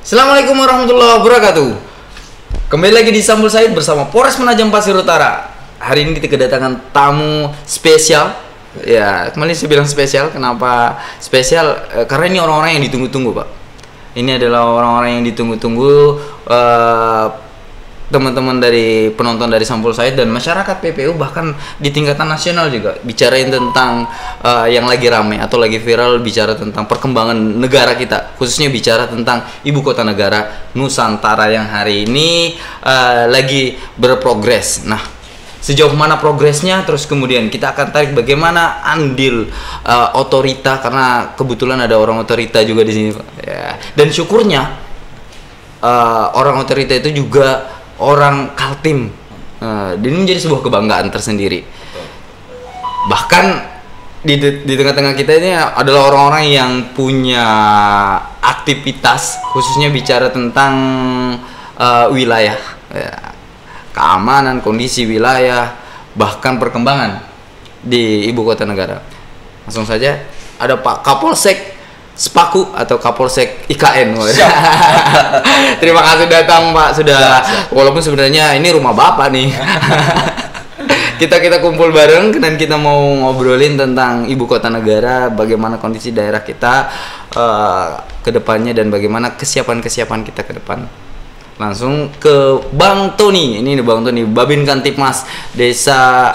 Assalamualaikum warahmatullahi wabarakatuh. Kembali lagi di Sambul Said bersama Polres Penajam Pasir Utara. Hari ini kita kedatangan tamu spesial. Ya, kembali saya bilang spesial. Kenapa spesial? Karena ini orang-orang yang ditunggu-tunggu, Pak. Ini adalah orang-orang yang ditunggu-tunggu teman-teman dari penonton dari Sambul Said dan masyarakat PPU, bahkan di tingkatan nasional juga bicarain tentang yang lagi rame atau lagi viral, bicara tentang perkembangan negara kita, khususnya bicara tentang ibu kota negara Nusantara yang hari ini lagi berprogres. Nah, sejauh mana progresnya, terus kemudian kita akan tarik bagaimana andil otorita, karena kebetulan ada orang otorita juga di sini, Pak. Ya. Dan syukurnya orang otorita itu juga orang Kaltim. Dan ini menjadi sebuah kebanggaan tersendiri. Bahkan di tengah-tengah kita ini adalah orang-orang yang punya aktivitas, khususnya bicara tentang wilayah, ya, keamanan, kondisi wilayah, bahkan perkembangan di ibu kota negara. Langsung saja ada Pak Kapolsek Sepaku atau Kapolsek IKN. Terima kasih datang, Pak. Sudah, walaupun sebenarnya ini rumah Bapak nih. kita kumpul bareng dan kita mau ngobrolin tentang ibu kota negara, bagaimana kondisi daerah kita ke depannya dan bagaimana kesiapan kita ke depan. Langsung ke Bang Tony. Ini nih Bang Tony, Babin Kantipmas Desa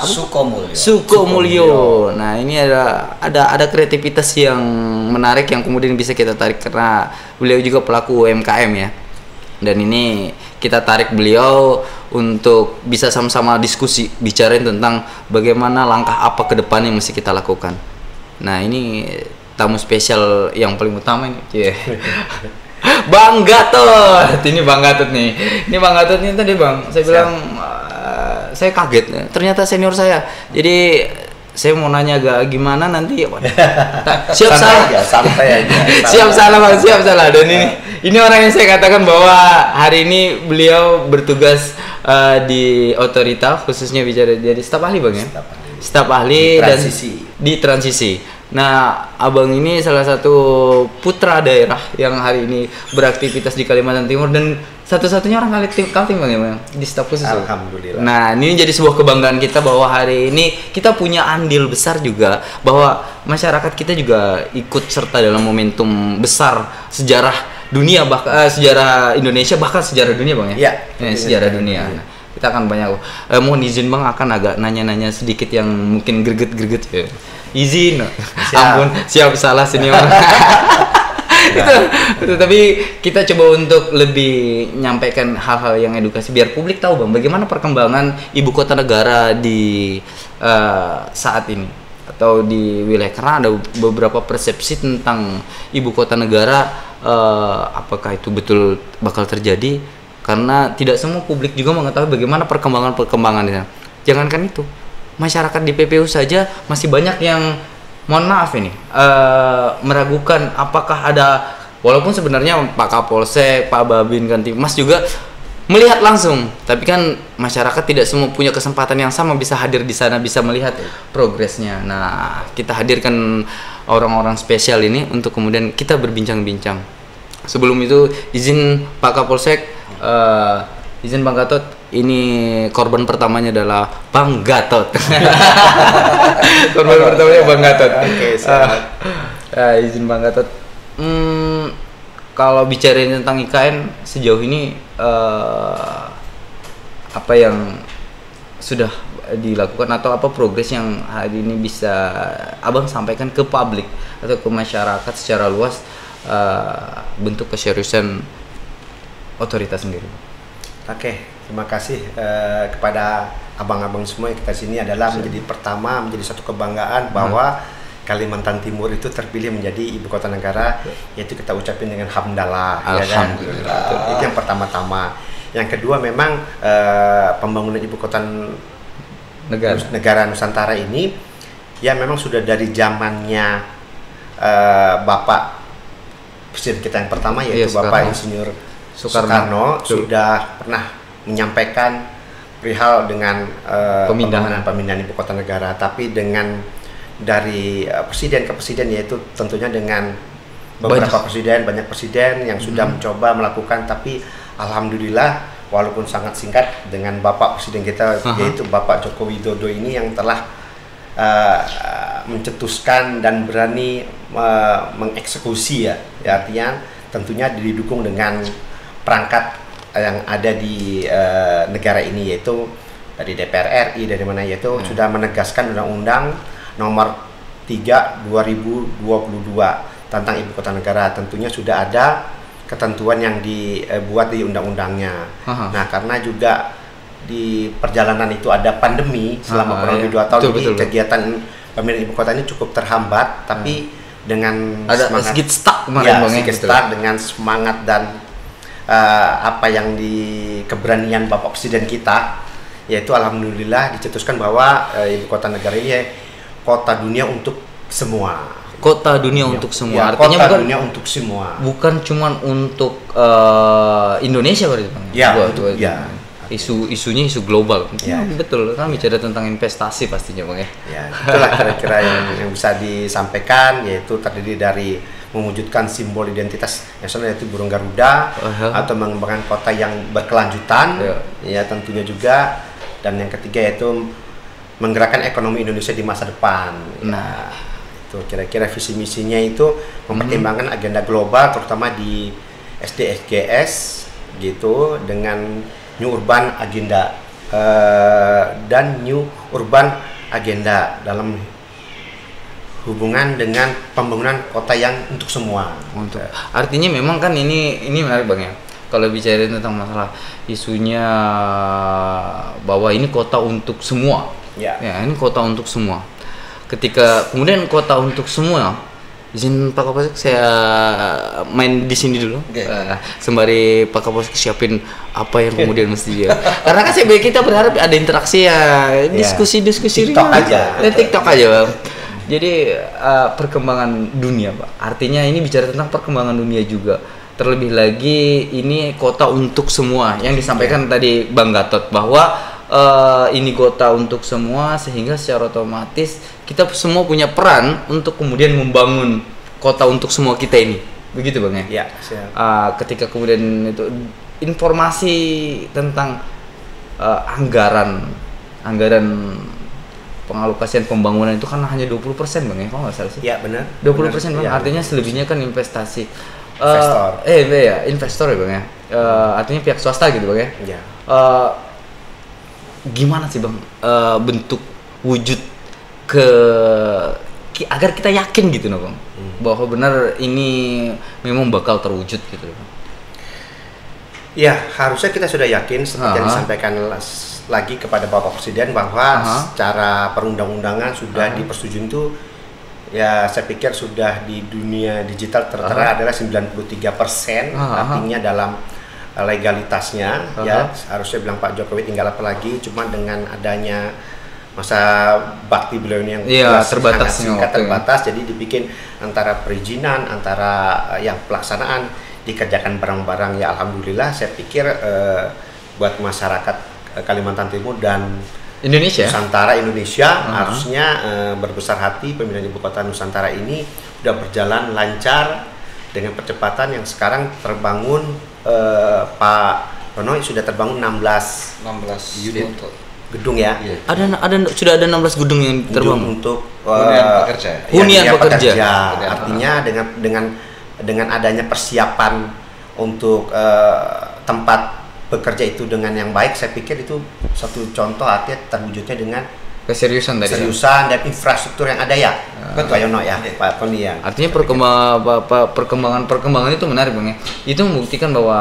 Sukomulyo. Nah, ini ada kreativitas yang menarik yang kemudian bisa kita tarik karena beliau juga pelaku UMKM ya. Dan ini kita tarik beliau untuk bisa sama-sama diskusi, bicarain tentang bagaimana langkah apa ke depan yang mesti kita lakukan. Nah, ini tamu spesial yang paling utama ini. Yeah. Bang Gatot, ini Bang Gatot nih. Ini Bang Gatot ini tadi Bang, saya bilang saya kaget. Ternyata senior saya. Jadi saya mau nanya agak gimana nanti. Siap salah. Santai aja. Siap salah Bang, siap salah. Dan ini orang yang saya katakan bahwa hari ini beliau bertugas di otorita, khususnya bicara jadi staf ahli Bang ya. Staf ahli dan di transisi. Nah, Abang ini salah satu putra daerah yang hari ini beraktivitas di Kalimantan Timur dan satu-satunya orang Kaltim Bang ya, Bang, di staf khusus. Alhamdulillah. Nah, ini jadi sebuah kebanggaan kita bahwa hari ini kita punya andil besar juga, bahwa masyarakat kita juga ikut serta dalam momentum besar sejarah dunia, bahkan sejarah Indonesia, bahkan sejarah dunia Bang ya. Iya. Sejarah dunia. Nah, kita akan banyak mohon izin Bang, akan agak nanya-nanya sedikit yang mungkin greget-greget ya. Izin. Ampun, siap salah senior. Tapi kita coba untuk lebih nyampaikan hal-hal yang edukasi biar publik tahu Bang bagaimana perkembangan ibu kota negara di saat ini atau di wilayah, karena ada beberapa persepsi tentang ibu kota negara, apakah itu betul bakal terjadi, karena tidak semua publik juga mengetahui bagaimana perkembangannya. Jangankan itu, masyarakat di PPU saja masih banyak yang, mohon maaf ini, meragukan apakah ada, walaupun sebenarnya Pak Kapolsek, Pak Babin Kantipmas juga melihat langsung, tapi kan masyarakat tidak semua punya kesempatan yang sama bisa hadir di sana, bisa melihat progresnya. Nah, kita hadirkan orang-orang spesial ini untuk kemudian kita berbincang-bincang. Sebelum itu, izin Pak Kapolsek, izin Bang Gatot, ini korban pertamanya adalah Bang Gatot. Korban pertamanya Bang Gatot. Oke, izin Bang Gatot. Kalau bicarain tentang IKN sejauh ini apa yang sudah dilakukan atau apa progres yang hari ini bisa Abang sampaikan ke publik atau ke masyarakat secara luas, bentuk keseriusan otoritas sendiri? Oke, terima kasih kepada abang-abang semua yang kita sini adalah menjadi satu kebanggaan bahwa Kalimantan Timur itu terpilih menjadi ibu kota negara, yaitu kita ucapin dengan hamdalah. Alhamdulillah. Ya kan? Itu yang pertama-tama. Yang kedua memang pembangunan ibu kota negara Nusantara ini ya memang sudah dari zamannya Bapak Presiden kita yang pertama, yaitu Bapak Insinyur Soekarno sudah pernah menyampaikan perihal dengan pemindahan ibu kota negara, tapi dengan dari presiden ke presiden, yaitu tentunya dengan beberapa presiden, banyak presiden yang sudah mencoba melakukan, tapi alhamdulillah walaupun sangat singkat dengan Bapak Presiden kita yaitu Bapak Joko Widodo ini yang telah mencetuskan dan berani mengeksekusi ya, artinya tentunya didukung dengan perangkat yang ada di negara ini, yaitu dari DPR RI, dari mana, yaitu sudah menegaskan Undang-Undang Nomor 3 2022 tentang ibu kota negara. Tentunya sudah ada ketentuan yang dibuat di undang-undangnya. Nah, karena juga di perjalanan itu ada pandemi selama kurang lebih 2 tahun, betul, kegiatan pemindahan ibu kota ini cukup terhambat, tapi dengan ada semangat, sedikit stuck kemarin, sedikit stuck dengan semangat dan apa yang di keberanian Bapak Presiden kita, yaitu alhamdulillah dicetuskan bahwa ibu kota negara ini kota dunia untuk semua. Kota dunia untuk semua. Ya, artinya kota bukan dunia untuk semua. Bukan cuman untuk Indonesia berarti, Bang. Ya. Isunya isu global. Ya. Betul. Kan bicara tentang investasi pastinya, Bang ya. Ya, itulah kira-kira yang bisa disampaikan, yaitu terdiri dari mewujudkan simbol identitas nasional yaitu burung Garuda, atau mengembangkan kota yang berkelanjutan, ya tentunya juga, dan yang ketiga yaitu menggerakkan ekonomi Indonesia di masa depan. Nah, itu kira-kira visi misinya itu mempertimbangkan agenda global terutama di SDGs gitu, dengan New Urban Agenda dan New Urban Agenda dalam hubungan dengan pembangunan kota yang untuk semua. Artinya memang kan ini menarik, Bang ya. Kalau bicara tentang masalah isunya bahwa ini kota untuk semua. Ya, ini kota untuk semua. Ketika kemudian kota untuk semua, izin Pak Kapolsek saya main di sini dulu, sembari Pak Kapolsek siapin apa yang kemudian mesti dia. Karena kan kita berharap ada interaksi ya, diskusi-diskusi TikTok aja. TikTok aja, Bang. Jadi perkembangan dunia, Pak. Artinya ini bicara tentang perkembangan dunia juga. Terlebih lagi ini kota untuk semua yang disampaikan tadi Bang Gatot, bahwa ini kota untuk semua, sehingga secara otomatis kita semua punya peran untuk kemudian membangun kota untuk semua kita ini. Begitu, Bang ya? Ya, ketika kemudian itu informasi tentang anggaran pengalokasian pembangunan itu kan hanya 20%, Bang ya, kalau nggak salah sih. Iya, benar. 20%, Bang. Ya, artinya selebihnya kan investasi. Investor. Investor ya, Bang ya. Artinya pihak swasta gitu, Bang ya. Iya. Gimana sih, Bang, bentuk wujud agar kita yakin gitu, Bang, bahwa benar ini memang bakal terwujud gitu, Bang. Ya, harusnya kita sudah yakin seperti yang disampaikan lagi kepada Bapak Presiden bahwa secara perundang-undangan sudah dipersetujui itu, ya saya pikir sudah di dunia digital tertera adalah 93%, artinya dalam legalitasnya, ya harusnya bilang Pak Jokowi tinggal apa lagi, cuma dengan adanya masa bakti beliau ini yang terbatas, jadi dibikin antara perizinan, antara yang pelaksanaan dikerjakan barang-barang, ya alhamdulillah saya pikir buat masyarakat Kalimantan Timur dan Nusantara Indonesia harusnya berbesar hati pemindahan ibu kota Nusantara ini sudah berjalan lancar dengan percepatan yang sekarang terbangun. Pak Rono sudah terbangun 16 unit gedung ya. Sudah ada 16 gedung yang terbangun untuk hunian pekerja. Artinya dengan adanya persiapan untuk tempat bekerja itu dengan yang baik, saya pikir itu satu contoh artinya terwujudnya dengan keseriusan dan infrastruktur yang ada ya. Betul, Pak Yono ya, Pak Tony ya. Artinya perkembangan itu menarik, Bang ya. Itu membuktikan bahwa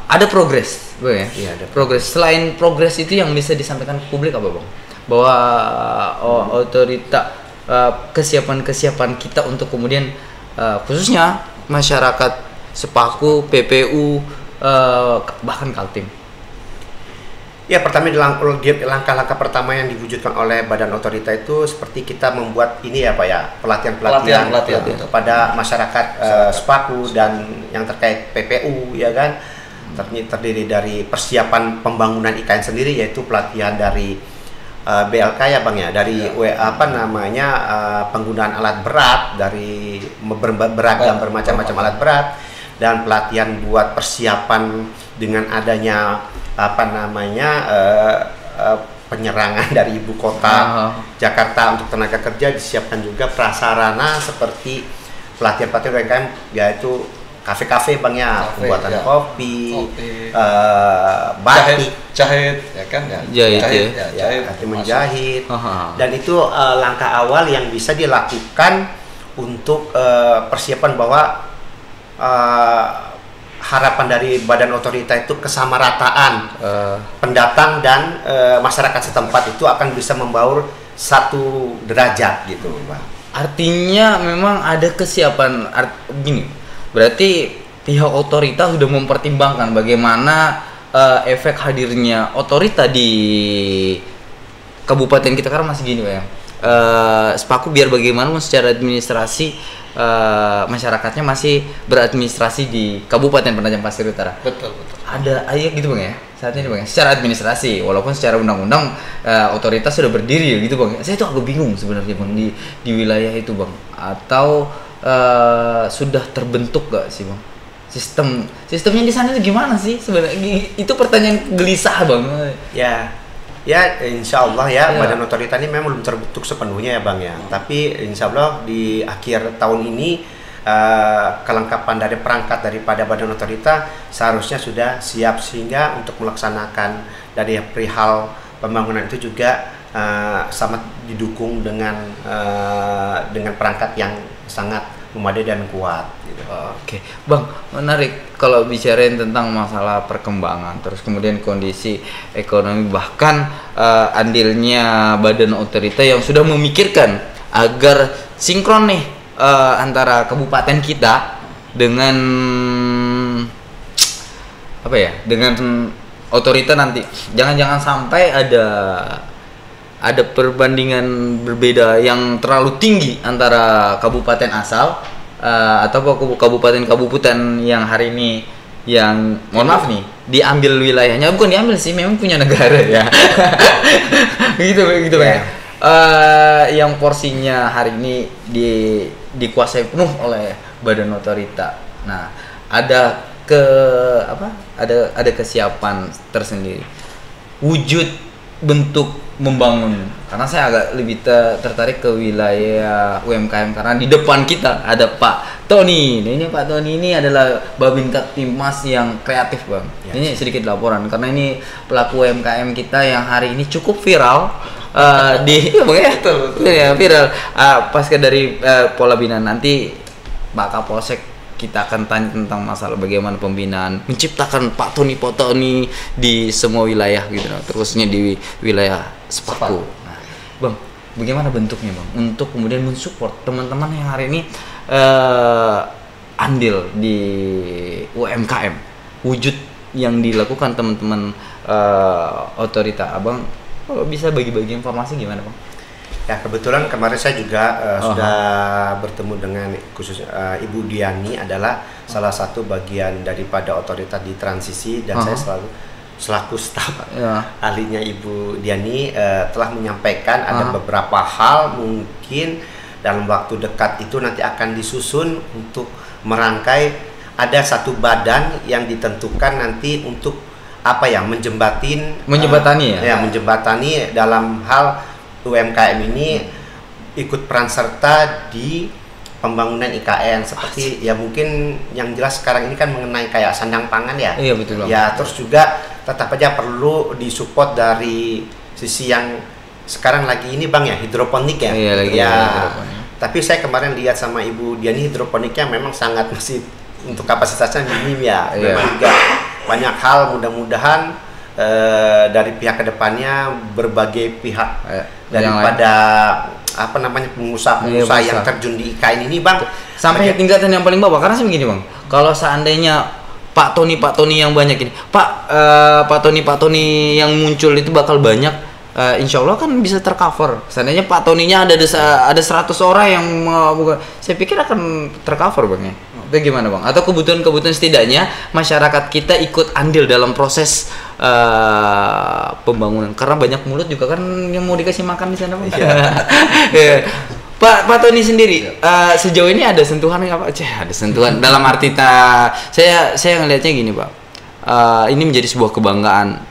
ada progres, Bang ya. Iya, ada progres. Selain progres itu yang bisa disampaikan ke publik apa, Bang? Bahwa otorita kesiapan kita untuk kemudian khususnya masyarakat Sepaku, PPU, bahkan Kaltim. Ya, pertama langkah-langkah pertama yang diwujudkan oleh Badan Otorita itu seperti kita membuat ini ya Pak ya, pelatihan kepada masyarakat Sepaku dan yang terkait PPU ya kan. Terdiri dari persiapan pembangunan IKN sendiri, yaitu pelatihan dari BLK ya Bang ya, dari penggunaan alat berat, dari beragam bermacam-macam alat berat, dan pelatihan buat persiapan dengan adanya penyerangan dari ibu kota Jakarta untuk tenaga kerja. Disiapkan juga prasarana seperti pelatihan-pelatihan UMKM, yaitu kafe-kafe Bang ya, pembuatan kopi, batik, jahit ya kan ya, jahit, menjahit, dan itu langkah awal yang bisa dilakukan untuk persiapan bahwa harapan dari badan otorita itu kesamarataan pendatang dan masyarakat setempat itu akan bisa membaur satu derajat gitu, Pak. Artinya memang ada kesiapan gini. Berarti pihak otorita sudah mempertimbangkan bagaimana efek hadirnya otorita di kabupaten kita, karena masih gini Pak ya. Sepaku biar bagaimana secara administrasi masyarakatnya masih beradministrasi di Kabupaten Penajam Pasir Utara. Betul. Ada gitu Bang ya. Saat ini Bang ya. Secara administrasi, walaupun secara undang-undang otoritas sudah berdiri gitu Bang. Saya tuh agak bingung sebenarnya Bang di wilayah itu Bang. Atau sudah terbentuk gak sih Bang? Sistemnya di sana itu gimana sih sebenarnya? Itu pertanyaan gelisah Bang. Ya, insya Allah ya, badan otorita ini memang belum terbentuk sepenuhnya ya Bang ya. Tapi insya Allah di akhir tahun ini kelengkapan dari perangkat daripada badan otorita seharusnya sudah siap, sehingga untuk melaksanakan dari perihal pembangunan itu juga sangat didukung dengan perangkat yang sangat memadai dan kuat gitu. Oke, Bang, menarik kalau bicarain tentang masalah perkembangan, terus kemudian kondisi ekonomi, bahkan andilnya badan otorita yang sudah memikirkan agar sinkron nih antara kabupaten kita dengan dengan otorita nanti. Jangan sampai ada perbandingan berbeda yang terlalu tinggi antara kabupaten asal atau kabupaten yang hari ini yang mohon maaf nih diambil wilayahnya, bukan diambil sih, memang punya negara ya. gitu Bang. Yang porsinya hari ini dikuasai penuh oleh badan otorita. Nah, ada kesiapan tersendiri. Wujud bentuk membangun, karena saya agak lebih tertarik ke wilayah UMKM karena di depan kita ada Pak Tony. Ini Pak Tony ini adalah Babin Kaptimas yang kreatif Bang. Ini sedikit laporan karena ini pelaku UMKM kita yang hari ini cukup viral di Bang ya. Betul. Ya, viral pasca dari pola binaan. Nanti Pak Kapolsek kita akan tanya tentang masalah bagaimana pembinaan menciptakan Pak Tony di semua wilayah gitu, terusnya di wilayah Sepaku. Nah, Bang, bagaimana bentuknya Bang untuk kemudian mensupport teman-teman yang hari ini andil di UMKM, wujud yang dilakukan teman-teman otorita. Abang kalau bisa bagi-bagi informasi gimana Bang? Ya, kebetulan kemarin saya juga sudah bertemu dengan khusus Ibu Diani, adalah salah satu bagian daripada otoritas di transisi, dan saya selaku staf ahlinya Ibu Diani telah menyampaikan ada beberapa hal mungkin dalam waktu dekat itu nanti akan disusun untuk merangkai, ada satu badan yang ditentukan nanti untuk menjembatani dalam hal UMKM ini ikut peran serta di pembangunan IKN, seperti ya mungkin yang jelas sekarang ini kan mengenai kayak sandang pangan ya. Iya betul. Ya, terus juga tetap aja perlu disupport dari sisi yang sekarang lagi ini Bang ya, hidroponik ya. Iya lagi. Ya. Tapi saya kemarin lihat sama Ibu Diani, hidroponiknya memang sangat masih untuk kapasitasnya minim ya. Memang juga banyak hal, mudah-mudahan dari pihak kedepannya berbagai pihak daripada pengusaha-pengusaha yang terjun di IKN ini Bang, sampai tingkatan yang paling bawah. Karena begini Bang, kalau seandainya Pak Tony yang banyak ini, Pak Tony yang muncul itu bakal banyak, insya Allah kan bisa tercover. Seandainya Pak Tony-nya ada 100 orang yang bukan, saya pikir akan tercover Bang ya. Itu gimana bang? Atau kebutuhan-kebutuhan setidaknya masyarakat kita ikut andil dalam proses pembangunan. Karena banyak mulut juga kan yang mau dikasih makan di sana bang. Yeah. Pak Tony sendiri sejauh ini ada sentuhan apa? Ada sentuhan dalam arti saya ngelihatnya gini pak. Ini menjadi sebuah kebanggaan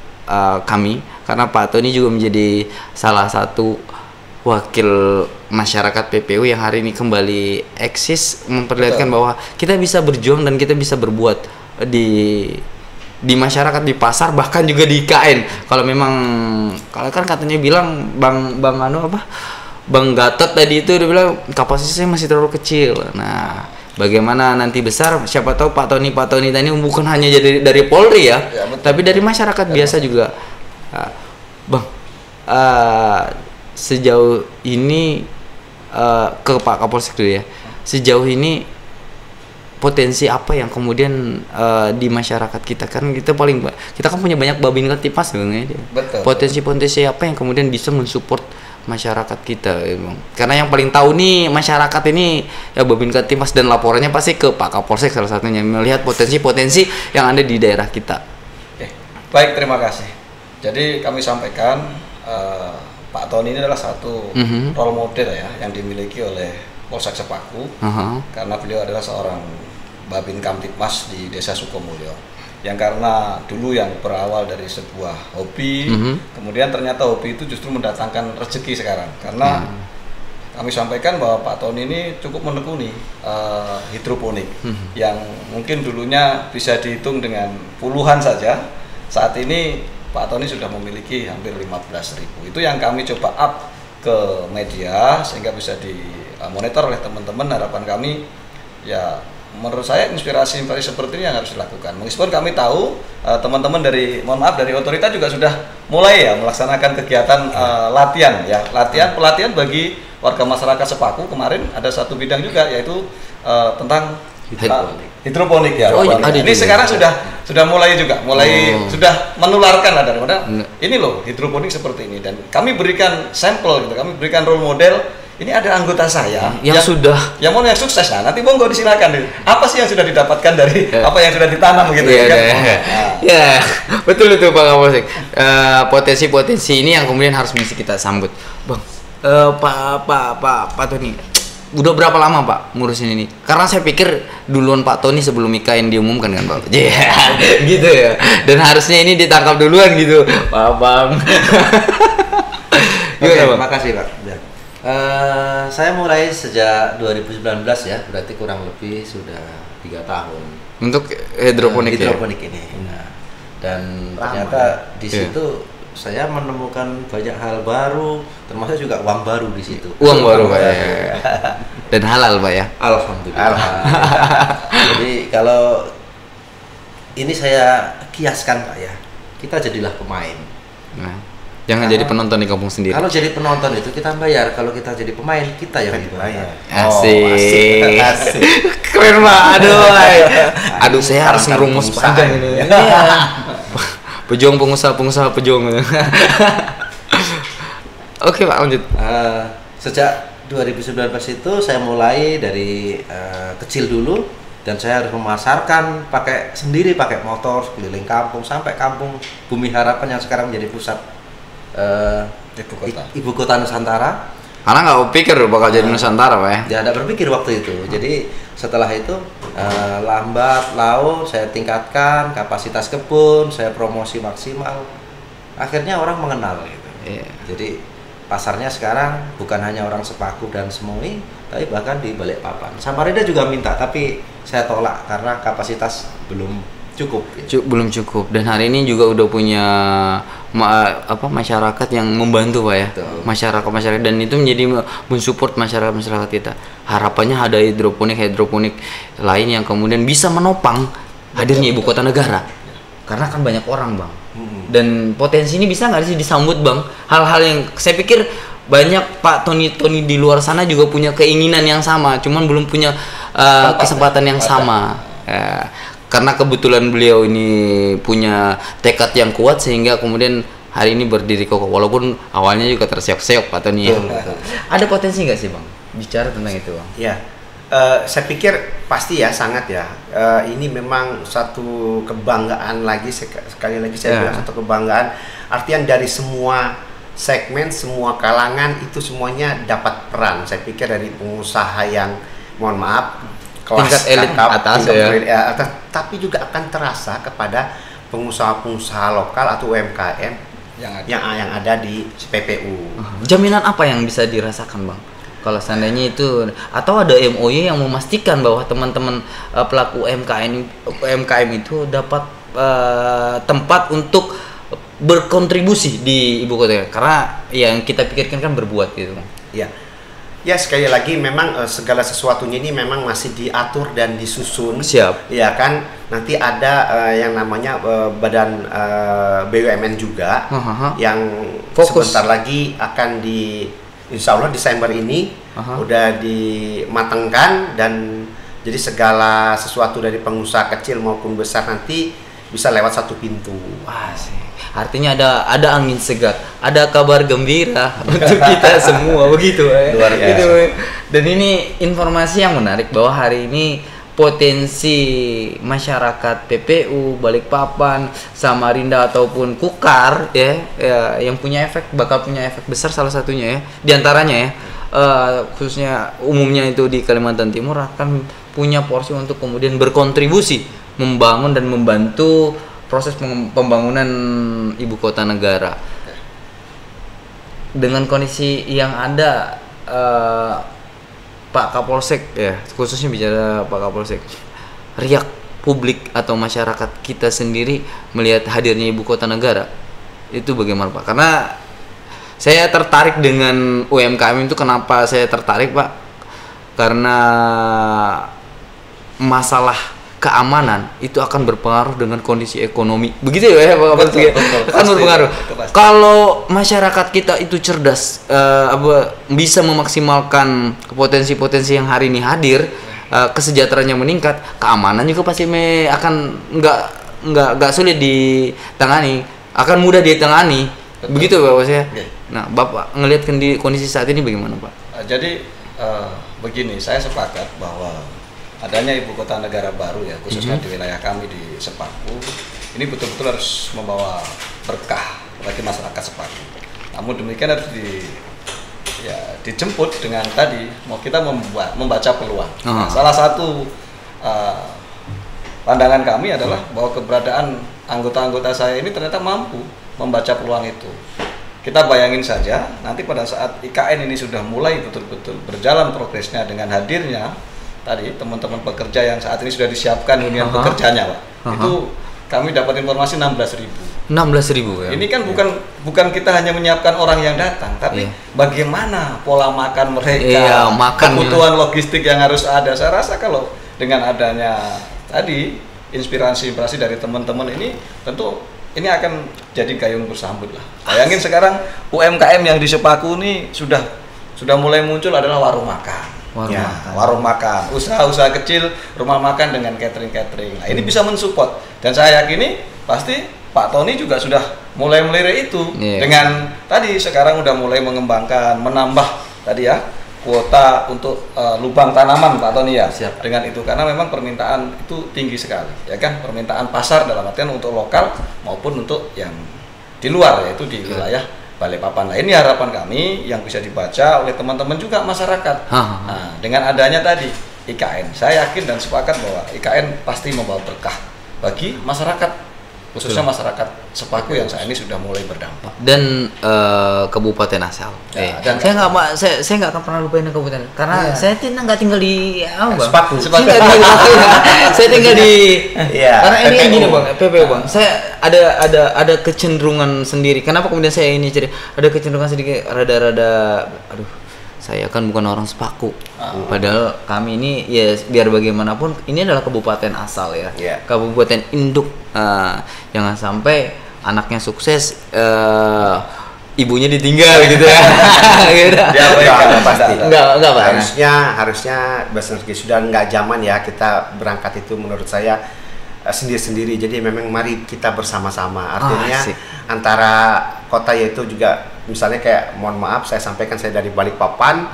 kami karena Pak Tony juga menjadi salah satu wakil masyarakat PPU yang hari ini kembali eksis, memperlihatkan bahwa kita bisa berjuang dan kita bisa berbuat di masyarakat, di pasar, bahkan juga di IKN. Kalau memang kalau kan katanya bilang Bang Gatot tadi itu dia bilang kapasitasnya masih terlalu kecil. Nah, bagaimana nanti besar, siapa tahu Pak Tony tadi bukan hanya dari Polri ya tapi dari masyarakat biasa juga. Bang, sejauh ini ke Pak Kapolsek dulu ya. Sejauh ini potensi apa yang kemudian di masyarakat kita kan kita kan punya banyak Babin Kamtipmas bang ya. Potensi apa yang kemudian bisa mensupport masyarakat kita ya, bang. Karena yang paling tahu nih masyarakat ini ya Babin Kamtipmas dan laporannya pasti ke Pak Kapolsek salah satunya melihat potensi-potensi yang ada di daerah kita. Oke. Baik, terima kasih. Jadi kami sampaikan Pak Tony ini adalah satu role model ya yang dimiliki oleh Polsek Sepaku karena beliau adalah seorang Babin Kamtipmas di Desa Sukomulyo yang karena dulu yang berawal dari sebuah hobi kemudian ternyata hobi itu justru mendatangkan rezeki sekarang karena kami sampaikan bahwa Pak Tony ini cukup menekuni hidroponik yang mungkin dulunya bisa dihitung dengan puluhan saja. Saat ini Pak Tony sudah memiliki hampir 15.000. Itu yang kami coba up ke media sehingga bisa dimonitor oleh teman-teman. Harapan kami ya menurut saya inspirasi seperti ini yang harus dilakukan. Meskipun kami tahu teman-teman dari otoritas juga sudah mulai ya melaksanakan kegiatan pelatihan bagi warga masyarakat Sepaku. Kemarin ada satu bidang juga yaitu tentang hidroponik ya. Ini sekarang sudah mulai juga, sudah menularkan ada ini loh hidroponik seperti ini dan kami berikan sampel gitu, kami berikan role model. Ini ada anggota saya yang sukses. Nah, nanti monggo disilakan. Apa sih yang sudah didapatkan dari apa yang sudah ditanam gitu ya. Betul itu Pak Kapolsek. Potensi-potensi ini yang kemudian harus bisa kita sambut. Bang, Pak Tony. Udah berapa lama Pak ngurusin ini? Karena saya pikir duluan Pak Tony sebelum IKN diumumkan kan Pak. Gitu ya. Dan harusnya ini ditangkap duluan gitu, Pak Bang. Terima kasih Pak. Saya mulai sejak 2019 ya, berarti kurang lebih sudah 3 tahun. Untuk hidroponik ini. Nah, dan ternyata di situ saya menemukan banyak hal baru, termasuk juga uang baru di situ. Uang baru Pak ya. Dan halal Pak ya. Alhamdulillah. Jadi kalau ini saya kiaskan Pak ya, kita jadilah pemain. Nah. Jangan jadi penonton di kampung sendiri. Kalau jadi penonton itu kita bayar, kalau kita jadi pemain kita yang dibayar. Asik. Keren Pak. Aduh saya harus ngerumus panjang ini. Pejuang pengusaha pejuang. Oke Pak, lanjut. Sejak 2019 itu saya mulai dari kecil dulu dan saya harus memasarkan pakai motor keliling kampung sampai kampung Bumi Harapan yang sekarang menjadi pusat ibu kota Nusantara. Karena nggak berpikir bakal jadi Nusantara Pak ya? Ya tidak berpikir waktu itu. Jadi setelah itu lambat laun saya tingkatkan kapasitas kebun, saya promosi maksimal. Akhirnya orang mengenal gitu. Jadi pasarnya sekarang bukan hanya orang Sepaku dan Semui, tapi bahkan di Balikpapan. Samarinda juga minta, tapi saya tolak karena kapasitas belum cukup. Belum cukup. Dan hari ini juga udah punya masyarakat yang membantu Pak ya. Masyarakat dan itu menjadi mensupport masyarakat kita. Harapannya ada hidroponik lain yang kemudian bisa menopang hadirnya ibu kota negara. Karena kan banyak orang Bang. Dan potensi ini bisa nggak sih disambut Bang? Hal-hal yang saya pikir banyak Pak Tony di luar sana juga punya keinginan yang sama, cuman belum punya kesempatan yang sama. Karena kebetulan beliau ini punya tekad yang kuat sehingga kemudian hari ini berdiri kokoh walaupun awalnya juga terseok-seok Pak Tony. Ada potensi nggak sih Bang bicara tentang itu Bang? Ya, Saya pikir pasti ya, sangat ya. Ini memang satu kebanggaan lagi, sekali lagi saya bilang satu kebanggaan. Artian dari semua segmen, semua kalangan itu semuanya dapat peran. Saya pikir dari pengusaha yang, mohon maaf, kelas tingkat elit atas ya, tapi juga akan terasa kepada pengusaha-pengusaha lokal atau UMKM yang ada di PPU. Jaminan apa yang bisa dirasakan, Bang? Kalau seandainya itu, atau ada MOU yang memastikan bahwa teman-teman pelaku UMKM itu dapat tempat untuk berkontribusi di ibu kota, karena yang kita pikirkan kan berbuat gitu. Ya sekali lagi memang segala sesuatunya ini memang masih diatur dan disusun. Siap. Ya kan, nanti ada yang namanya badan BUMN juga yang fokus sebentar lagi akan Insya Allah Desember ini udah dimatangkan, dan jadi segala sesuatu dari pengusaha kecil maupun besar nanti bisa lewat satu pintu. Wah, sih. Artinya ada angin segar, ada kabar gembira untuk kita semua, begitu. Luar biasa. Gitu. Dan ini informasi yang menarik bahwa hari ini potensi masyarakat PPU, Balikpapan, Samarinda ataupun Kukar yang bakal punya efek besar, salah satunya ya, diantaranya ya, khususnya umumnya itu di Kalimantan Timur akan punya porsi untuk kemudian berkontribusi membangun dan membantu proses pembangunan ibu kota negara. Dengan kondisi yang ada, Pak Kapolsek ya, khususnya bicara Pak Kapolsek, riak publik atau masyarakat kita sendiri melihat hadirnya ibu kota negara itu bagaimana, Pak? Karena saya tertarik dengan UMKM itu. Kenapa saya tertarik, Pak? Karena masalah keamanan itu akan berpengaruh dengan kondisi ekonomi, begitu ya Pak Kapolsek? Akan berpengaruh. Kalau masyarakat kita itu cerdas, bisa memaksimalkan potensi-potensi yang hari ini hadir, kesejahteraannya meningkat, keamanan juga pasti akan nggak sulit ditangani, akan mudah ditangani. Begitu Pak Kapolsek. Nah, Bapak ngelihat kondisi saat ini bagaimana, Pak? Jadi begini, saya sepakat bahwa adanya ibu kota negara baru ya, khususnya di wilayah kami di Sepaku, ini betul-betul harus membawa berkah bagi masyarakat Sepaku. Namun demikian harus dijemput dengan tadi, kita membaca peluang. Nah, salah satu pandangan kami adalah bahwa keberadaan anggota-anggota saya ini ternyata mampu membaca peluang itu. Kita bayangin saja, nanti pada saat IKN ini sudah mulai betul-betul berjalan progresnya dengan hadirnya tadi teman-teman pekerja yang saat ini sudah disiapkan hunian pekerjanya, Pak. Itu kami dapat informasi 16.000. 16.000 ya. Ini kan bukan kita hanya menyiapkan orang yang datang, tapi bagaimana pola makan mereka, kebutuhan logistik yang harus ada. Saya rasa kalau dengan adanya tadi inspirasi dari teman-teman ini, tentu ini akan jadi gayung bersambut lah. Bayangin sekarang UMKM yang di Sepaku ini sudah mulai muncul adalah warung makan. Warung makan, usaha-usaha kecil, rumah makan dengan catering. Nah, ini bisa mensupport, dan saya yakini pasti Pak Tony juga sudah mulai melirik itu dengan tadi sekarang udah mulai mengembangkan, menambah tadi ya kuota untuk lubang tanaman, Pak Tony ya. Siap. Dengan itu karena memang permintaan itu tinggi sekali, ya kan, permintaan pasar dalam artian untuk lokal maupun untuk yang di luar, yaitu di wilayah Balikpapan. Nah, ini harapan kami yang bisa dibaca oleh teman-teman juga masyarakat. Nah, dengan adanya tadi IKN, saya yakin dan sepakat bahwa IKN pasti membawa berkah bagi masyarakat, khususnya masyarakat Sepaku yang saat ini sudah mulai berdampak. Dan Kabupaten asal. Dan saya nggak akan pernah lupain Kabupaten, karena saya nggak tinggal di Sepaku. Saya tinggal di karena ini yang gini Bang, PPU Bang. Saya ada kecenderungan sendiri. Kenapa kemudian saya ini jadi ada kecenderungan sedikit rada saya kan bukan orang Sepaku. Padahal kami ini ya biar bagaimanapun ini adalah kabupaten asal ya. Kabupaten induk. Jangan sampai anaknya sukses ibunya ditinggal gitu ya. Pasti. Enggak, Pak. Harusnya bahasa sudah enggak zaman ya kita berangkat itu, menurut saya sendiri-sendiri. Jadi memang mari kita bersama-sama. Artinya antara kota yaitu juga misalnya kayak mohon maaf saya sampaikan saya dari Balikpapan,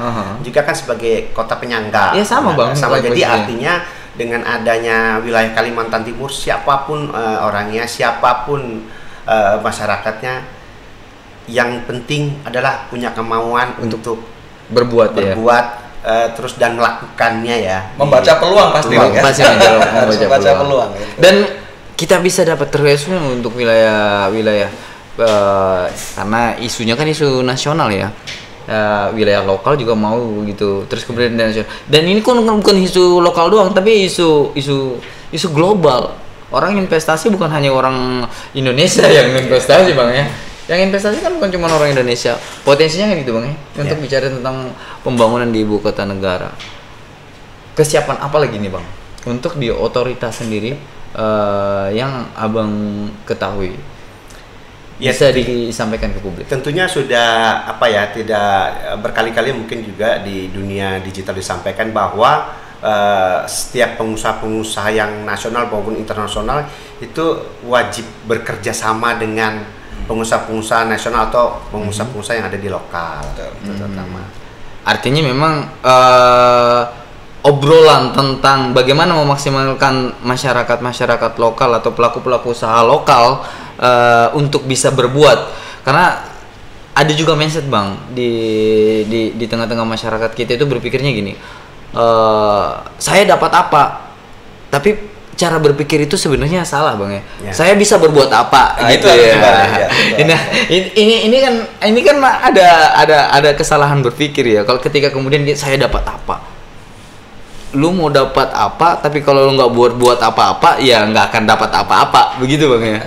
juga kan sebagai kota penyangga. Ya sama Bang. Sama, jadi artinya dengan adanya wilayah Kalimantan Timur, siapapun orangnya, siapapun masyarakatnya, yang penting adalah punya kemauan untuk berbuat terus dan melakukannya ya. Membaca peluang pasti ya. Pasti membaca peluang. Dan kita bisa dapat terus untuk wilayah karena isunya kan isu nasional ya. Wilayah lokal juga mau gitu. Terus kemudian nasional. Dan ini kan bukan isu lokal doang, tapi isu global. Orang investasi bukan hanya orang Indonesia yang investasi Bang ya. Yang investasi kan bukan cuma orang Indonesia, potensinya kan gitu Bang ya, untuk bicara tentang pembangunan di ibu kota negara. Kesiapan apa lagi nih Bang untuk di otoritas sendiri yang Abang ketahui bisa disampaikan ke publik? Tentunya sudah tidak berkali-kali mungkin juga di dunia digital disampaikan bahwa setiap pengusaha-pengusaha yang nasional maupun internasional itu wajib bekerja sama dengan pengusaha-pengusaha nasional atau pengusaha-pengusaha yang ada di lokal, terutama. Artinya memang obrolan tentang bagaimana memaksimalkan masyarakat lokal atau pelaku-pelaku usaha lokal untuk bisa berbuat, karena ada juga mindset Bang di tengah-tengah masyarakat kita itu berpikirnya gini, saya dapat apa, tapi cara berpikir itu sebenarnya salah Bang ya. Saya bisa berbuat apa gitu ya. Ini kan ada kesalahan berpikir ya. Kalau ketika kemudian saya dapat apa, lu mau dapat apa, tapi kalau lu nggak buat apa-apa, ya nggak akan dapat apa-apa, begitu Bang ya.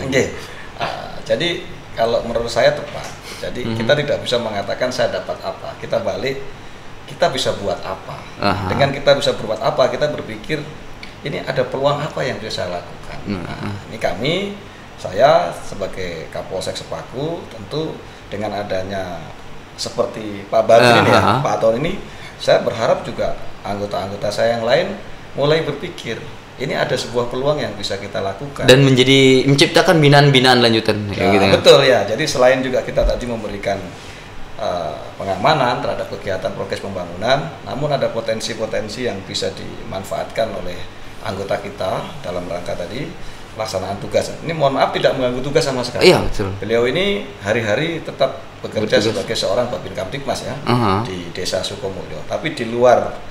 Jadi kalau menurut saya tepat. Jadi kita tidak bisa mengatakan saya dapat apa. Kita balik, kita bisa buat apa. Dengan kita bisa berbuat apa, kita berpikir ini ada peluang apa yang bisa saya lakukan. Ini saya sebagai Kapolsek Sepaku, tentu dengan adanya seperti Pak Badri ini ya, Pak Aton ini, saya berharap juga anggota-anggota saya yang lain mulai berpikir ini ada sebuah peluang yang bisa kita lakukan dan menciptakan binaan-binaan lanjutan gitu kan? Betul ya. Jadi selain juga kita tadi memberikan pengamanan terhadap kegiatan progres pembangunan, namun ada potensi-potensi yang bisa dimanfaatkan oleh anggota kita dalam rangka tadi pelaksanaan tugas. Ini mohon maaf tidak mengganggu tugas sama sekali. Iya, betul. Beliau ini hari-hari tetap bekerja sebagai seorang Babin Kamtibmas ya, di Desa Sukomulyo. Tapi di luar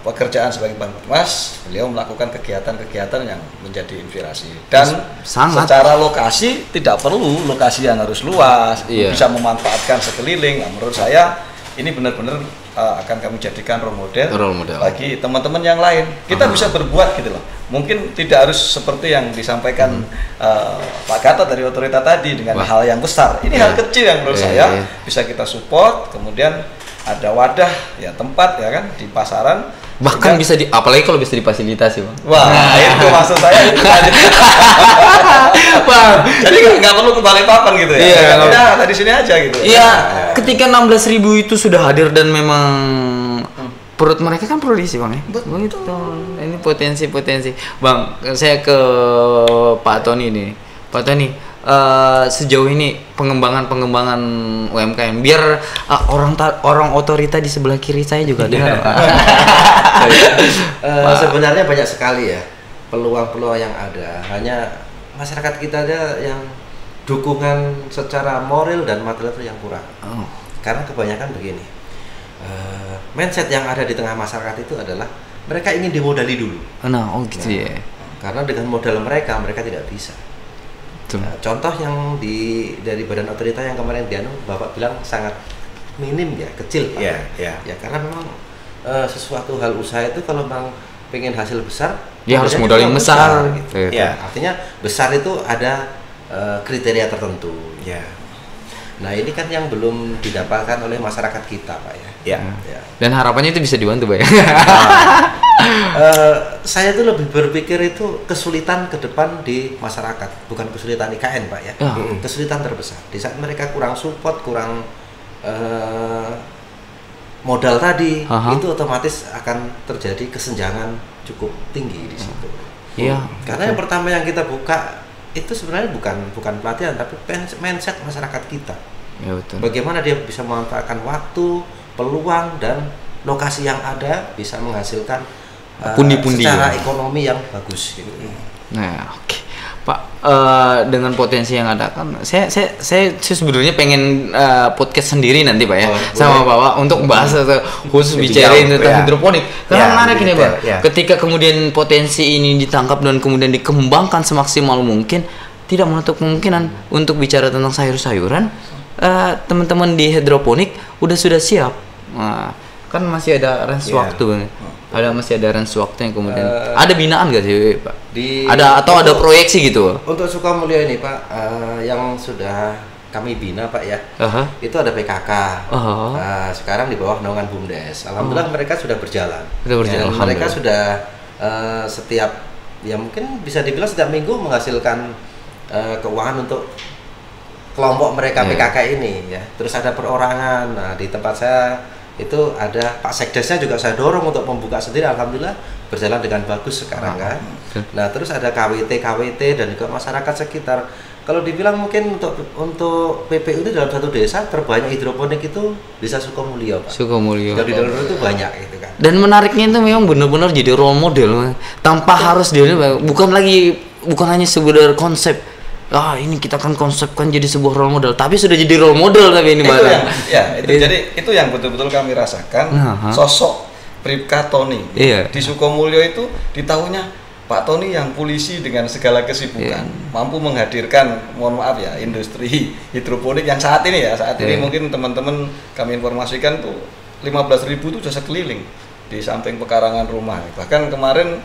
pekerjaan sebagai Babinkamtibmas, beliau melakukan kegiatan-kegiatan yang menjadi inspirasi. Dan secara lokasi tidak perlu lokasi yang harus luas, bisa memanfaatkan sekeliling. Nah, menurut saya ini benar-benar akan kami jadikan role model bagi teman-teman yang lain. Kita bisa berbuat gitu loh. Mungkin tidak harus seperti yang disampaikan Pak Gatot dari otorita tadi dengan hal yang besar. Ini hal kecil yang menurut saya bisa kita support. Kemudian ada wadah ya, tempat ya kan di pasaran. Bahkan bisa apalagi kalau bisa difasilitasi Bang. Wah, itu maksud saya itu aja. Bang, jadi nggak perlu ke Balikpapan gitu ya. Iya, udah di sini aja gitu. Iya, ketika 16.000 itu sudah hadir dan memang perut mereka kan perlu diisi Bang ya. Betul. Ini potensi. Bang, saya ke Pak Tony nih. Pak Tony, sejauh ini pengembangan UMKM biar orang otorita di sebelah kiri saya juga dengar. Sebenarnya banyak sekali ya peluang-peluang yang ada, hanya masyarakat kita ada yang dukungan secara moral dan material itu yang kurang. Karena kebanyakan begini, mindset yang ada di tengah masyarakat itu adalah mereka ingin dimodali dulu. Gitu ya. Karena dengan modal mereka tidak bisa. Contoh yang dari badan otorita yang kemarin Bapak bilang sangat minim ya, kecil. Ya karena memang sesuatu hal usaha itu kalau memang pengen hasil besar, dia harus modal yang besar. Gitu. Artinya besar itu ada kriteria tertentu. Nah ini kan yang belum didapatkan oleh masyarakat kita Pak ya. Dan harapannya itu bisa dibantu Pak ya. Saya tuh lebih berpikir itu kesulitan ke depan di masyarakat, bukan kesulitan IKN Pak ya. Kesulitan terbesar di saat mereka kurang support, kurang modal tadi, itu otomatis akan terjadi kesenjangan cukup tinggi di situ. Karena yang pertama yang kita buka itu sebenarnya bukan pelatihan tapi mindset masyarakat kita. Ya, betul. Bagaimana dia bisa memanfaatkan waktu, peluang dan lokasi yang ada bisa menghasilkan pundi-pundi secara ekonomi yang bagus gitu. Nah, oke. Pak, dengan potensi yang ada kan saya sebenarnya pengen podcast sendiri nanti Pak ya, sama Bapak untuk bahas khusus bicarain tentang hidroponik. Karena menarik ini Pak. Ketika kemudian potensi ini ditangkap dan kemudian dikembangkan semaksimal mungkin, tidak menutup kemungkinan untuk bicara tentang sayur-sayuran, teman-teman di hidroponik sudah siap. Nah, kan masih ada range waktu Bang. Masih ada range waktu yang kemudian ada binaan gak sih Pak? Ada proyeksi gitu? Untuk Sukamulya ini Pak, yang sudah kami bina Pak ya, itu ada PKK. Sekarang di bawah naungan BUMDes. Alhamdulillah mereka sudah berjalan. Mereka sudah setiap, ya mungkin bisa dibilang setiap minggu menghasilkan keuangan untuk kelompok mereka PKK ini ya. Terus ada perorangan. Nah, di tempat saya itu ada Pak Sekdesnya juga saya dorong untuk membuka sendiri, alhamdulillah berjalan dengan bagus sekarang kan. Nah, terus ada KWT dan juga masyarakat sekitar. Kalau dibilang mungkin untuk PPU itu dalam satu desa terbanyak hidroponik itu desa Sukamulya Pak. Sukamulya. Jadi dalam itu banyak gitu kan. Dan menariknya itu memang benar-benar jadi role model tanpa harus bukan hanya sekedar konsep. Ini kita kan konsepkan jadi sebuah role model, tapi sudah jadi role model tapi ini barang. Jadi itu yang betul-betul kami rasakan. Sosok Bribka Tony di Sukamulya itu di tahunnya Pak Tony yang polisi dengan segala kesibukan mampu menghadirkan, mohon maaf ya, industri hidroponik yang saat ini mungkin teman-teman kami informasikan tuh 15.000 itu jasa keliling di samping pekarangan rumah. Bahkan kemarin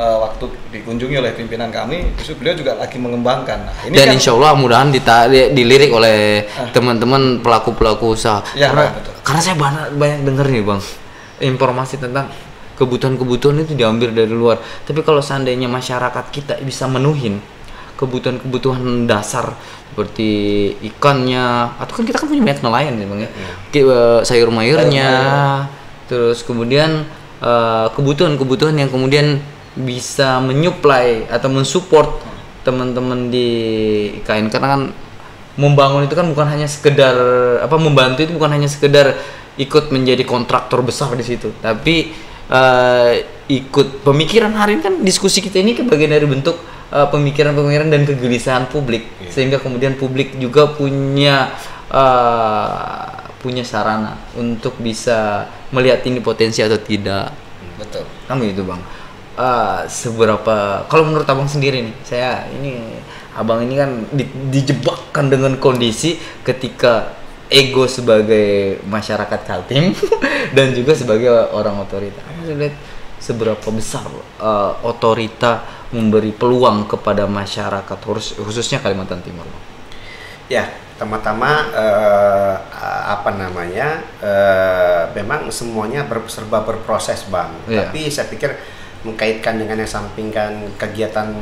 waktu dikunjungi oleh pimpinan kami, justru beliau juga lagi mengembangkan. Nah, ini dan insya Allah mudahan dilirik oleh teman-teman pelaku-pelaku usaha. Karena saya banyak dengar nih Bang, informasi tentang kebutuhan-kebutuhan itu diambil dari luar. Tapi kalau seandainya masyarakat kita bisa menuhin kebutuhan-kebutuhan dasar seperti ikannya, atau kan kita kan punya banyak nelayan nih Bang ya, sayur-mayurnya, terus kemudian kebutuhan-kebutuhan yang kemudian bisa menyuplai atau mensupport teman-teman di IKN. Karena kan membangun itu kan bukan hanya sekedar membantu itu bukan hanya sekedar ikut menjadi kontraktor besar di situ, tapi ikut pemikiran hari ini kan diskusi kita ini bagian dari bentuk pemikiran-pemikiran dan kegelisahan publik, sehingga kemudian publik juga punya sarana untuk bisa melihat ini potensi atau tidak. Betul. Kan gitu Bang. Seberapa, kalau menurut Abang sendiri nih, Abang ini kan dijebakkan dengan kondisi ketika ego sebagai masyarakat Kaltim dan juga sebagai orang otorita. Lihat seberapa besar otorita memberi peluang kepada masyarakat khususnya Kalimantan Timur. Ya, pertama-tama memang semuanya serba berproses Bang. Tapi saya pikir mengkaitkan dengan yang sampingkan kegiatan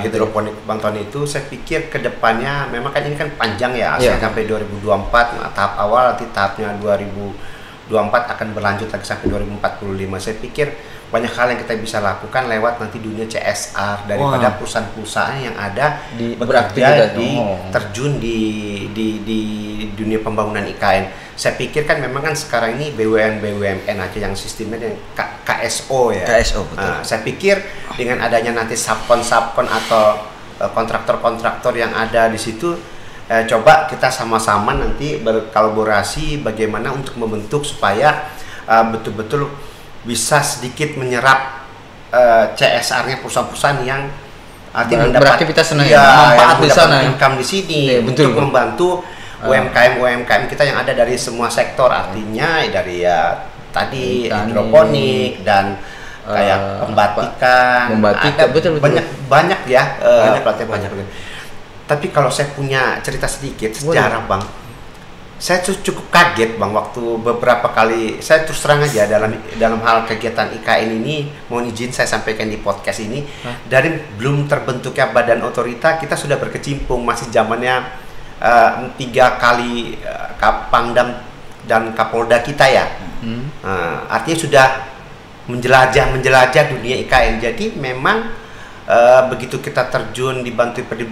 hidroponik Bang Tony itu, saya pikir kedepannya memang kan ini kan panjang ya, sampai 2024. Tahap awal, nanti tahapnya 2024 akan berlanjut lagi sampai 2045. Saya pikir banyak hal yang kita bisa lakukan lewat nanti dunia CSR daripada perusahaan-perusahaan yang ada terjun di dunia pembangunan IKN. Saya pikir kan memang kan sekarang ini BUMN aja yang sistemnya yang KSO ya. KSO betul. Saya pikir dengan adanya nanti subkon atau kontraktor yang ada di situ, coba kita sama-sama nanti berkolaborasi bagaimana untuk membentuk supaya betul-betul bisa sedikit menyerap CSR-nya perusahaan-perusahaan yang beraktivitas manfaat di sana, income di sini, untuk membantu UMKM kita yang ada dari semua sektor, artinya dari tadi hidroponik dan kayak pembatikan, banyak ya, banyak. Tapi kalau saya punya cerita sedikit sejarah Bang, saya cukup kaget Bang waktu beberapa kali, saya terus terang aja dalam hal kegiatan IKN ini, mohon izin saya sampaikan di podcast ini, dari belum terbentuknya badan otorita kita sudah berkecimpung, masih zamannya 3 kali Pangdam dan Kapolda kita ya. Artinya sudah menjelajah dunia IKN. Jadi memang begitu kita terjun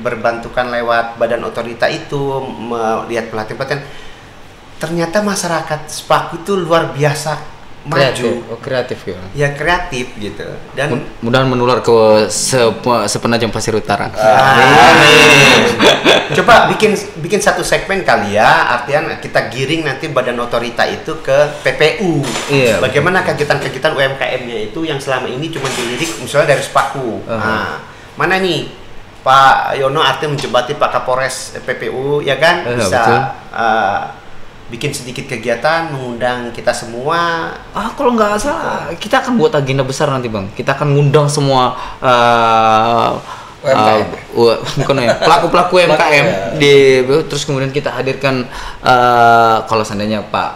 berbantukan lewat badan otorita itu melihat pelatihan-pelatihan, ternyata masyarakat Sepaku itu luar biasa maju, kreatif ya. Ya kreatif gitu. Dan mudah-mudahan menular ke sepenajam Pasir Utara. Coba bikin satu segmen kali ya, artian kita giring nanti badan otorita itu ke PPU. Iya. Bagaimana kegiatan-kegiatan UMKM-nya itu yang selama ini cuma dilirik misalnya dari Sepaku. Nah, mana nih Pak Yono artinya menjembati Pak Kapolres PPU ya kan, bisa bikin sedikit kegiatan, mengundang kita semua. Kalau nggak salah, kita akan buat agenda besar nanti Bang. Kita akan ngundang semua bukan ya, pelaku-pelaku UMKM terus kemudian kita hadirkan kalau seandainya Pak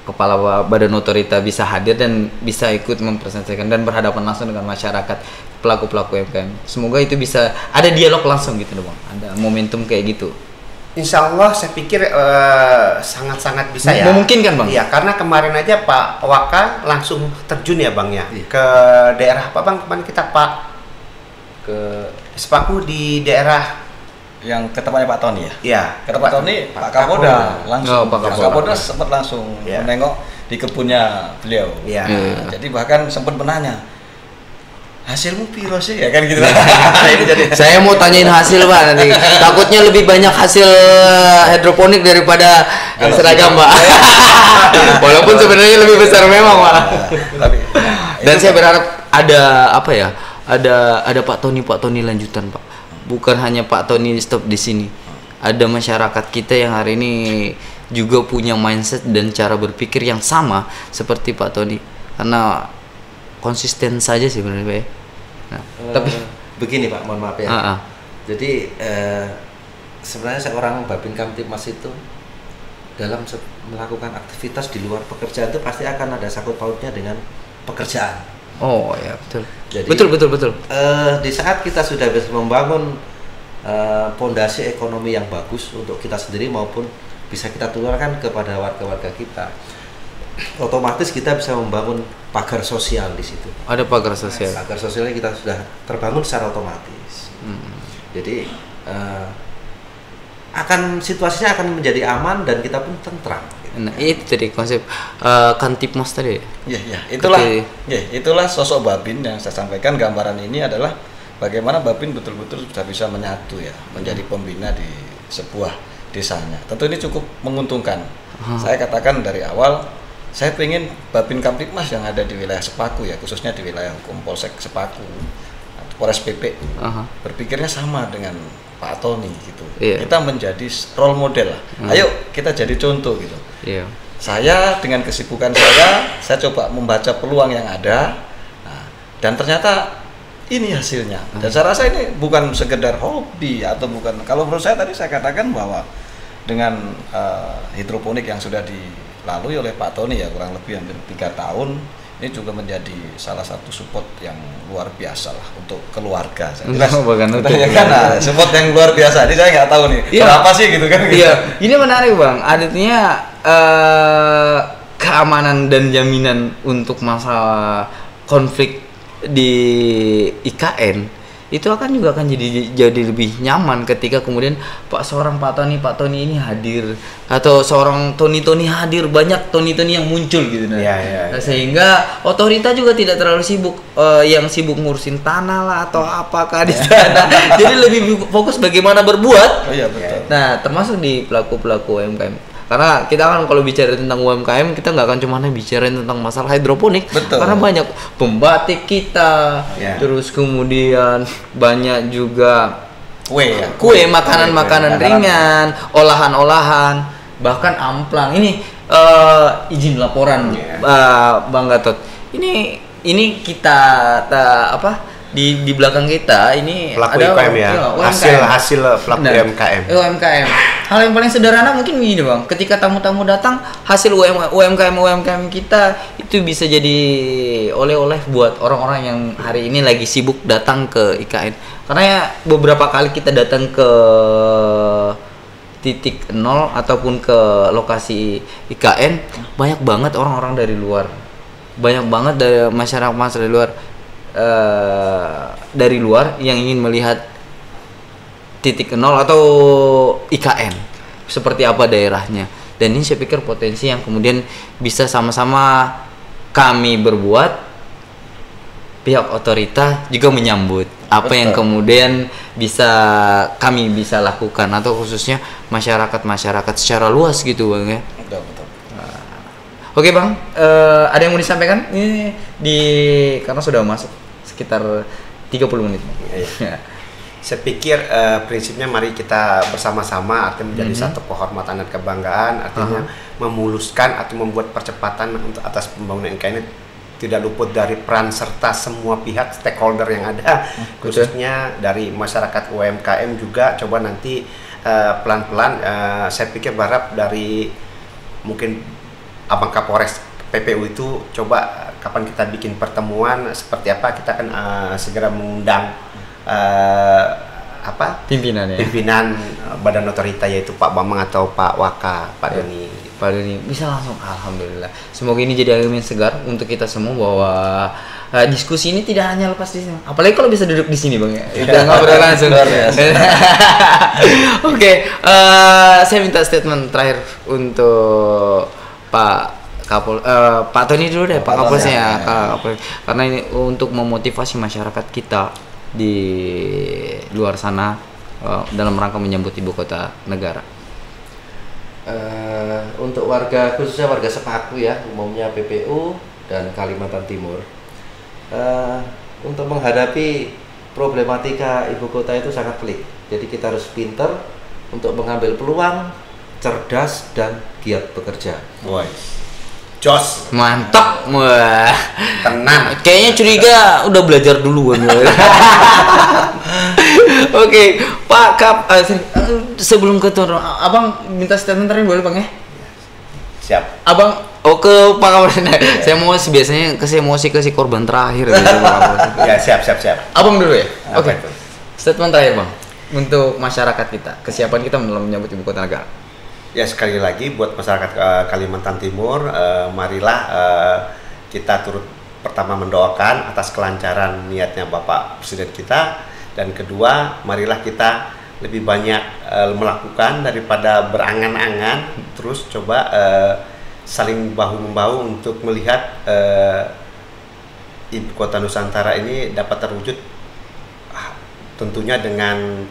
Kepala Badan Otorita bisa hadir dan bisa ikut mempresentasikan dan berhadapan langsung dengan masyarakat, pelaku-pelaku UMKM. Semoga itu bisa ada dialog langsung gitu Bang. Ada momentum kayak gitu. Insya Allah saya pikir sangat-sangat bisa ya. Memungkinkan Bang? Iya, karena kemarin aja Pak Waka langsung terjun ya Bang ya, ke daerah apa Bang? Kemarin kita Pak ke Sepaku di daerah yang ke tempatnya Pak Tony ya? Iya. Ke tempat Tony, Pak Kapolda langsung. Pak Kapolda sempat langsung menengok di kebunnya beliau. Iya. Jadi bahkan sempat menanya, hasilmu piro sih ya kan gitu. Saya mau tanyain hasil Pak nanti. Takutnya lebih banyak hasil hidroponik daripada seragam Pak. Walaupun sebenarnya lebih besar memang Pak. Dan saya berharap ada apa ya? Ada Pak Tony lanjutan Pak. Bukan hanya Pak Tony stop di sini. Ada masyarakat kita yang hari ini juga punya mindset dan cara berpikir yang sama seperti Pak Tony. Karena konsisten saja sih benar Pak ya. Nah, tapi begini Pak, mohon maaf ya. Jadi sebenarnya seorang Babin Kamtipmas itu dalam melakukan aktivitas di luar pekerjaan itu pasti akan ada sangkut pautnya dengan pekerjaan. Oh ya betul. Jadi, betul. Di saat kita sudah bisa membangun fondasi ekonomi yang bagus untuk kita sendiri maupun bisa kita tularkan kepada warga-warga kita, otomatis kita bisa membangun pagar sosial di situ. Ada pagar sosial. Pagar sosialnya kita sudah terbangun secara otomatis. Jadi situasinya akan menjadi aman dan kita pun tentram. Nah, itu tadi konsep Kamtipmas tadi. Ya, itulah sosok Babin yang saya sampaikan. Gambaran ini adalah bagaimana Babin betul-betul sudah bisa menyatu ya, menjadi pembina di sebuah desanya. Tentu ini cukup menguntungkan. Saya katakan dari awal, saya pengen Babin Kamtipmas yang ada di wilayah Sepaku ya, khususnya di wilayah hukum Polsek Sepaku, Polres PP, berpikirnya sama dengan Pak Tony gitu. Kita menjadi role model lah. Ayo kita jadi contoh gitu. Saya dengan kesibukan saya coba membaca peluang yang ada, dan ternyata ini hasilnya. Dan saya rasa ini bukan sekedar hobi atau bukan. Kalau menurut saya tadi saya katakan bahwa dengan hidroponik yang sudah dilalui oleh Pak Tony ya kurang lebih hampir 3 tahun, ini juga menjadi salah satu support yang luar biasa lah untuk keluarga. Support yang luar biasa. Ini saya nggak tahu nih berapa sih gitu kan? Iya, ini menarik Bang. Artinya keamanan dan jaminan untuk masalah konflik di IKN itu juga akan jadi lebih nyaman ketika kemudian seorang Pak Tony ini hadir atau seorang Tony hadir, banyak Tony yang muncul gitu sehingga otorita juga tidak terlalu sibuk yang sibuk ngurusin tanah lah atau apakah di sana. Jadi lebih fokus bagaimana berbuat. Betul. Nah, termasuk di pelaku UMKM. Karena kita kan kalau bicara tentang UMKM, kita nggak akan cuma bicara tentang masalah hidroponik. Betul. Karena banyak pembatik kita, terus kemudian banyak juga kue, makanan-makanan ringan, olahan-olahan, bahkan amplang. Ini izin laporan, Bang Gatot. Ini kita di belakang kita ini pelaku ada UMKM ya, hasil pelaku UMKM. Hal yang paling sederhana mungkin begini Bang, ketika tamu-tamu datang, hasil UMKM kita itu bisa jadi oleh-oleh buat orang-orang yang hari ini lagi sibuk datang ke IKN. Karena beberapa kali kita datang ke titik 0 ataupun ke lokasi IKN, banyak banget orang-orang dari luar, banyak banget dari masyarakat dari luar. dari luar yang ingin melihat titik nol atau IKN seperti apa daerahnya, dan ini saya pikir potensi yang kemudian bisa sama-sama kami berbuat, pihak otorita juga menyambut apa yang kemudian kami bisa lakukan, atau khususnya masyarakat secara luas gitu Bang ya. Betul. Oke Bang, ada yang mau disampaikan? Ini karena sudah masuk sekitar 30 menit. Iya. Saya pikir prinsipnya mari kita bersama-sama artinya menjadi satu kehormatan dan kebanggaan, artinya memuluskan atau membuat percepatan untuk atas pembangunan IKN ini tidak luput dari peran serta semua pihak stakeholder yang ada, khususnya dari masyarakat UMKM juga. Coba nanti pelan-pelan saya pikir berharap dari mungkin Abang Kapolres PPU itu coba kapan kita bikin pertemuan seperti apa, kita akan segera mengundang pimpinan badan otorita, yaitu Pak Bambang atau Pak Waka, Pak Doni. Pak Doni bisa langsung, alhamdulillah. Semoga ini jadi angin segar untuk kita semua bahwa diskusi ini tidak hanya lepas di sini. Apalagi kalau bisa duduk di sini Bang ya. Kita ngobrol langsung. Oke, saya minta statement terakhir untuk Pak Tony dulu deh, Pak Kapolresnya ya. Karena ini untuk memotivasi masyarakat kita di luar sana dalam rangka menyambut ibu kota negara. Untuk warga, khususnya warga Sepaku ya, umumnya PPU dan Kalimantan Timur, untuk menghadapi problematika ibu kota itu sangat pelik. Jadi kita harus pinter untuk mengambil peluang, cerdas dan giat bekerja. Jos, mantap, wah, tenang. Kayaknya curiga udah belajar duluan. Oke, Pak Kap, sebelum ke turun, Abang minta statement terakhir boleh Bang ya? Siap. Abang, ke Pak Kapolres. Saya mau biasanya ke si korban terakhir. Ya siap. Abang dulu ya. Oke. Statement terakhir Bang untuk masyarakat kita, kesiapan kita dalam menyambut ibu kota negara. Ya sekali lagi buat masyarakat Kalimantan Timur, marilah kita turut pertama mendoakan atas kelancaran niatnya Bapak Presiden kita, dan kedua marilah kita lebih banyak melakukan daripada berangan-angan, terus coba saling bahu-membahu untuk melihat ibu kota Nusantara ini dapat terwujud tentunya dengan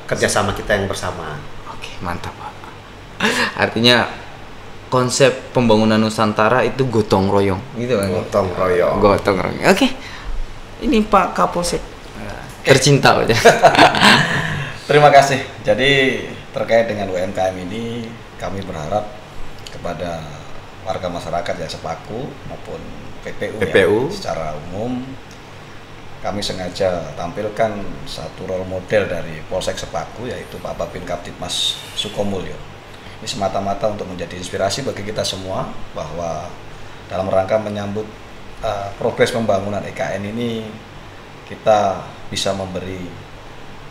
kerjasama kita yang bersama. Oke, mantap Pak. Artinya konsep pembangunan Nusantara itu gotong royong, gitu kan? Gotong royong. Oke. Ini Pak Kapolsek tercinta aja. Terima kasih. Jadi terkait dengan UMKM ini, kami berharap kepada warga masyarakat ya Sepaku maupun PPU. Ya, secara umum kami sengaja tampilkan satu role model dari Polsek Sepaku, yaitu Pak Babin Kaptipmas Sukomulyo. Ini semata-mata untuk menjadi inspirasi bagi kita semua bahwa dalam rangka menyambut progres pembangunan IKN ini kita bisa memberi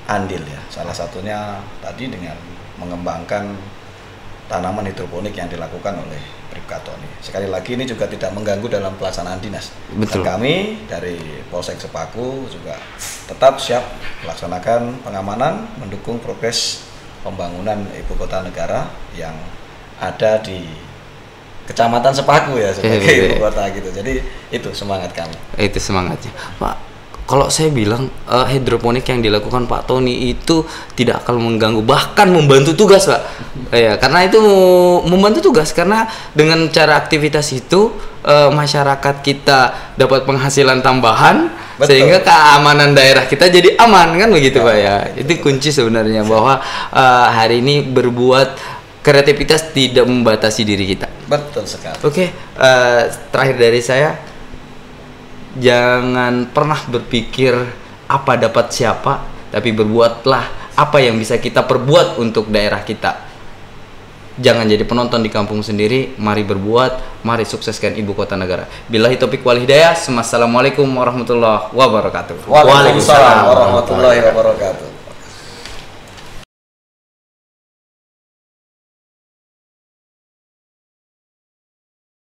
andil ya. Salah satunya tadi dengan mengembangkan tanaman hidroponik yang dilakukan oleh Bribka Tony. Sekali lagi ini juga tidak mengganggu dalam pelaksanaan dinas. Betul. Dan kami dari Polsek Sepaku juga tetap siap melaksanakan pengamanan, mendukung progres pembangunan ibu kota negara yang ada di Kecamatan Sepaku ya sebagai ibu kota gitu. Jadi itu semangat kami. Itu semangatnya, Pak. Kalau saya bilang hidroponik yang dilakukan Pak Tony itu tidak akan mengganggu, bahkan membantu tugas, Pak. Ya, karena itu membantu tugas, karena dengan cara aktivitas itu masyarakat kita dapat penghasilan tambahan. Betul. Sehingga keamanan daerah kita jadi aman, kan begitu ya, Pak ya. Itu kunci sebenarnya bahwa hari ini berbuat kreativitas tidak membatasi diri kita. Betul sekali. Oke, terakhir dari saya, jangan pernah berpikir apa dapat siapa, tapi berbuatlah apa yang bisa kita perbuat untuk daerah kita. Jangan jadi penonton di kampung sendiri, mari berbuat, mari sukseskan ibu kota negara. Billahi taufiq wal hidayah. Assalamualaikum warahmatullahi wabarakatuh. Waalaikumsalam warahmatullahi wabarakatuh.